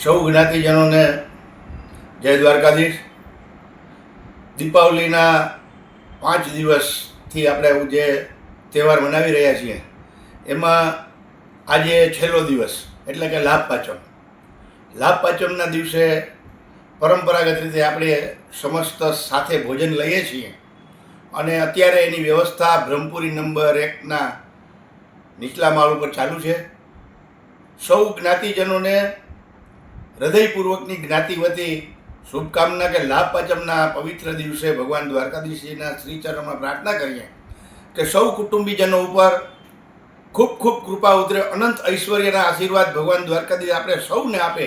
સૌ જ્ઞાતિજનોને જય દ્વારકાધીશ। દીપાવલીના 5 દિવસથી આપણે જે તહેવાર મનાવી રહ્યા છીએ એમાં આજે છેલ્લો દિવસ એટલે કે લાભ પાંચમ। લાભ પાંચમના દિવસે પરંપરાગત રીતે આપણે સમસ્ત સાથે ભોજન લઈએ છીએ અને અત્યારે એની વ્યવસ્થા બ્રહ્મપુરી નંબર 1ના નીચલા માળ ઉપર ચાલુ છે। સૌ જ્ઞાતિજનોને હૃદયપૂર્વકની જ્ઞાતિ વતી શુભકામના કે લાભ પાંચમના પવિત્ર દિવસે ભગવાન દ્વારકાધીશજીના શ્રીચરણમાં પ્રાર્થના કરીએ કે સૌ કુટુંબીજનો ઉપર ખૂબ ખૂબ કૃપા ઉતરે, અનંત ઐશ્વર્યના આશીર્વાદ ભગવાન દ્વારકાધીશ આપણે સૌને આપે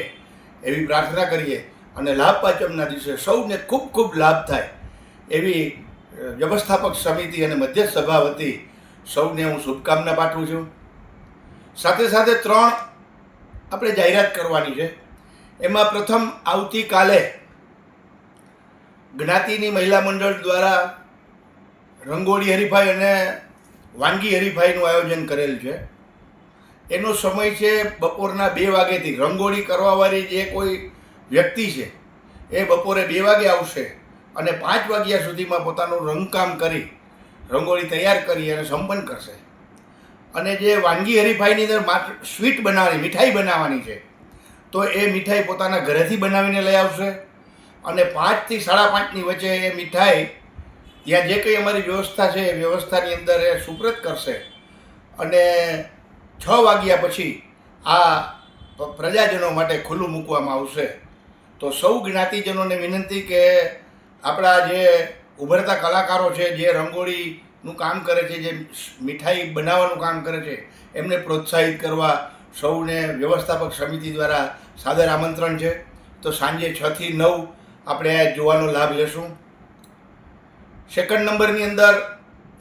એવી પ્રાર્થના કરીએ અને લાભ પાંચમના દિવસે સૌને ખૂબ ખૂબ લાભ થાય એવી વ્યવસ્થાપક સમિતિ અને મધ્યસ્થ સભા વતી સૌને હું શુભકામના પાઠવું છું। સાથે સાથે 3 આપણે જાહેરાત કરવાની છે। એમાં પ્રથમ આવતીકાલે જ્ઞાતિની મહિલા મંડળ દ્વારા રંગોળી હરીફાઈ અને વાનગી હરીફાઈનું આયોજન કરેલ છે। એનો સમય છે બપોરના 2 વાગ્યાથી। રંગોળી કરવાવાળી જે કોઈ વ્યક્તિ છે એ બપોરે 2 વાગે આવશે અને 5 વાગ્યા સુધીમાં પોતાનું રંગકામ કરી રંગોળી તૈયાર કરી અને સંપન્ન કરશે। અને જે વાનગી હરીફાઈની અંદર માત્ર સ્વીટ બનાવવાની, મીઠાઈ બનાવવાની છે તો એ મીઠાઈ પોતાના ઘરેથી બનાવીને લઈ આવશે અને 5 થી 5:30ની વચ્ચે એ મીઠાઈ ત્યાં જે કંઈ અમારી વ્યવસ્થા છે એ વ્યવસ્થાની અંદર એ સુપ્રત કરશે અને 6 વાગ્યા પછી આ પ્રજાજનો માટે ખુલ્લું મૂકવામાં આવશે। તો સૌ જ્ઞાતિજનોને વિનંતી કે આપણા જે ઉભરતા કલાકારો છે, જે રંગોળીનું કામ કરે છે, જે મીઠાઈ બનાવવાનું કામ કરે છે, એમને પ્રોત્સાહિત કરવા સૌને વ્યવસ્થાપક સમિતિ દ્વારા સાદર આમંત્રણ છે। તો સાંજે 6 થી 9 આપણે જોવાનો લાભ લેશું। સેકન્ડ નંબરની અંદર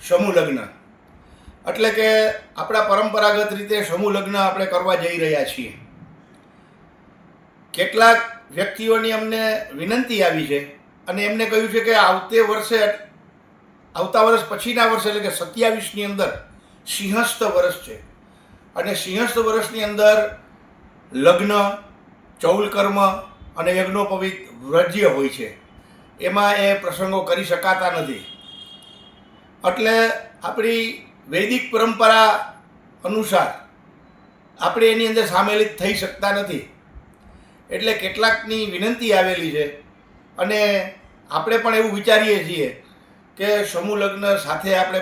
સમૂહ લગ્ન એટલે કે આપણા પરંપરાગત રીતે સમૂહ લગ્ન આપણે કરવા જઈ રહ્યા છીએ। કેટલાક વ્યક્તિઓની અમને વિનંતી આવી છે અને એમને કહ્યું છે કે આવતા વર્ષ પછીના વર્ષે એટલે કે 27ની અંદર સિંહસ્થ વર્ષ છે અને સિંહસ્થ વર્ષની અંદર લગ્ન, ચૌલકર્મ અને યજ્ઞોપવિત વ્રજ્ય હોય છે, એમાં એ પ્રસંગો કરી શકાતા નથી। એટલે આપણી વૈદિક પરંપરા અનુસાર આપણે એની અંદર સામેલ થઈ શકતા નથી। એટલે કેટલાકની વિનંતી આવેલી છે અને આપણે પણ એવું વિચારીએ છીએ કે સમૂહ લગ્ન સાથે આપણે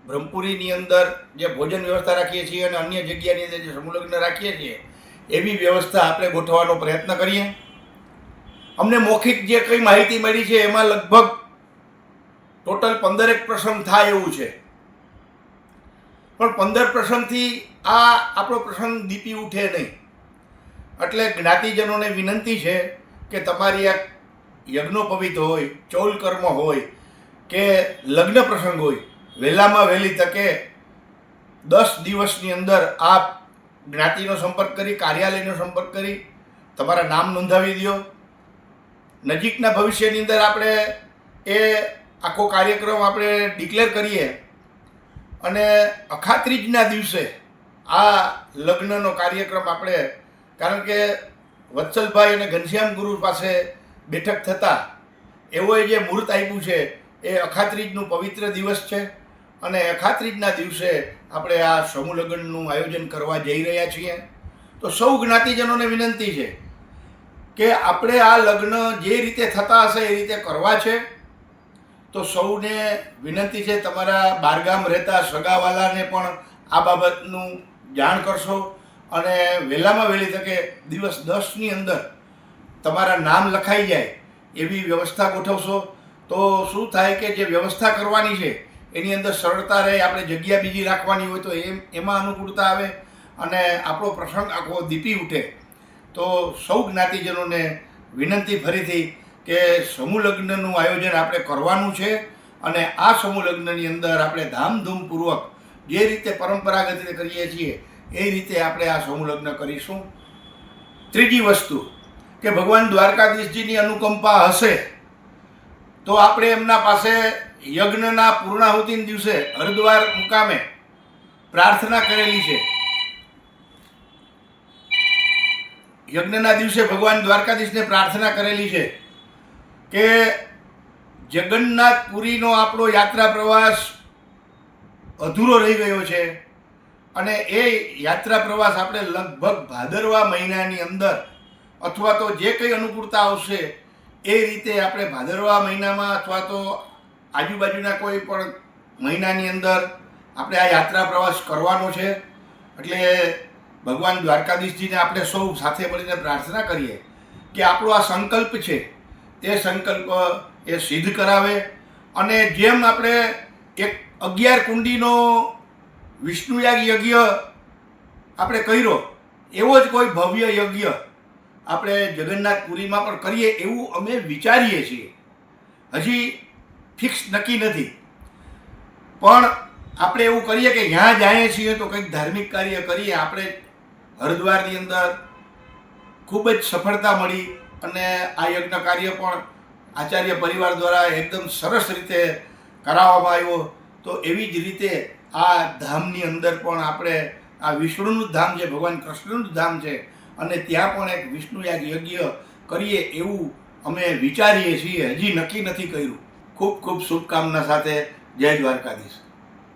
બ્રહ્મપુરીની અંદર જે ભોજન વ્યવસ્થા રાખીએ છીએ અને અન્ય જગ્યાની અંદર જે સમૂહ લગ્ન રાખીએ છીએ એવી વ્યવસ્થા આપણે ગોઠવવાનો પ્રયત્ન કરીએ। અમને મૌખિક જે કંઈ માહિતી મળી છે એમાં લગભગ ટોટલ 15 પ્રસંગ થાય એવું છે, પણ 15 પ્રસંગથી આ આપણો પ્રસંગ દીપી ઉઠે નહીં। એટલે જ્ઞાતિજનોને વિનંતી છે કે તમારી આ યજ્ઞોપવિત હોય, ચૌલકર્મ હોય કે લગ્ન પ્રસંગ હોય, વહેલામાં વહેલી તકે 10 દિવસની અંદર આપ જ્ઞાતિનો સંપર્ક કરી, કાર્યાલયનો સંપર્ક કરી તમારા નામ નોંધાવી દો। નજીકના ભવિષ્યની અંદર આપણે એ આખો કાર્યક્રમ આપણે ડિક્લેર કરીએ અને અખાત્રીજના દિવસે આ લગ્નનો કાર્યક્રમ આપણે, કારણ કે વત્સલભાઈ અને ઘનશ્યામ ગુરુ પાસે બેઠક થતાં એવોએ જે મુહૂર્ત આપ્યું છે એ અખાત્રીજનું પવિત્ર દિવસ છે અને અખાત્રીજના દિવસે આપણે આ સમૂહ લગ્નનું આયોજન કરવા જઈ રહ્યા છીએ। તો સૌ જ્ઞાતિજનોને વિનંતી છે કે આપણે આ લગ્ન જે રીતે થતા હશે એ રીતે કરવા છે। તો સૌને વિનંતી છે તમારા બહારગામ રહેતા સગાવાલાને પણ આ બાબતનું જાણ કરશો અને વહેલામાં વહેલી તકે દિવસ 10ની અંદર તમારા નામ લખાઈ જાય એવી વ્યવસ્થા ગોઠવશો। તો શું થાય કે જે વ્યવસ્થા કરવાની છે એની અંદર સરળતા રહે, આપણે જગ્યા બીજી રાખવાની હોય તો એમાં અનુકૂળતા આવે અને આપણો પ્રસંગ આખો દીપી ઉઠે। તો સૌ જ્ઞાતિજનોને વિનંતી ફરીથી કે સમૂહ લગ્નનું આયોજન આપણે કરવાનું છે અને આ સમૂહ લગ્નની અંદર આપણે ધામધૂમપૂર્વક જે રીતે પરંપરાગત રીતે કરીએ છીએ એ રીતે આપણે આ સમૂહ લગ્ન કરીશું। ત્રીજી વસ્તુ કે ભગવાન દ્વારકાધીશજીની અનુકંપા હશે તો આપણે એમના પાસે યજ્ઞના પૂર્ણાહુતિના દિવસે હરિદ્વાર મુકામે પ્રાર્થના કરેલી છે। યજ્ઞના દિવસે ભગવાન દ્વારકાધીશને પ્રાર્થના કરેલી છે કે જગન્નાથપુરીનો આપણો યાત્રા પ્રવાસ અધૂરો રહી ગયો છે અને એ યાત્રા પ્રવાસ આપણે લગભગ ભાદરવા મહિનાની અંદર અથવા તો જે કંઈ અનુકૂળતા આવશે એ રીતે આપણે ભાદરવા મહિનામાં અથવા તો આજુબાજુના કોઈ પણ મહિનાની અંદર આપણે આ યાત્રા પ્રવાસ કરવાનો છે. એટલે ભગવાન દ્વારકાધીશજીને આપણે સૌ સાથે મળીને પ્રાર્થના કરીએ કે આપણો આ સંકલ્પ છે એ સંકલ્પ એ સિદ્ધ કરાવે અને જેમ આપણે એક 11 કુંડીનો વિષ્ણુયાગ યજ્ઞ આપણે કર્યો એવો જ કોઈ ભવ્ય યજ્ઞ આપણે જગન્નાથપુરીમાં પણ કરીએ એવું અમે વિચારીએ છીએ. હજી ફિક્સ નક્કી નથી, પણ આપણે એવું કરીએ કે ત્યાં જઈએ છીએ તો કંઈક ધાર્મિક કાર્ય કરીએ. આપણે હરિદ્વારની અંદર ખૂબ જ સફળતા મળી અને આ યજ્ઞ કાર્ય પણ આચાર્ય પરિવાર દ્વારા એકદમ સરસ રીતે કરાવવામાં આવ્યો. તો એવી જ રીતે આ ધામની અંદર પણ આપણે આ વિષ્ણુનું ધામ છે, ભગવાન કૃષ્ણનું ધામ છે અને ત્યાં પણ એક વિષ્ણુયાગ યજ્ઞ કરીએ એવું અમે વિચારીએ છીએ. હજી નક્કી નથી કર્યું. ખૂબ ખૂબ શુભકામના સાથે જય દ્વારકાધીશ.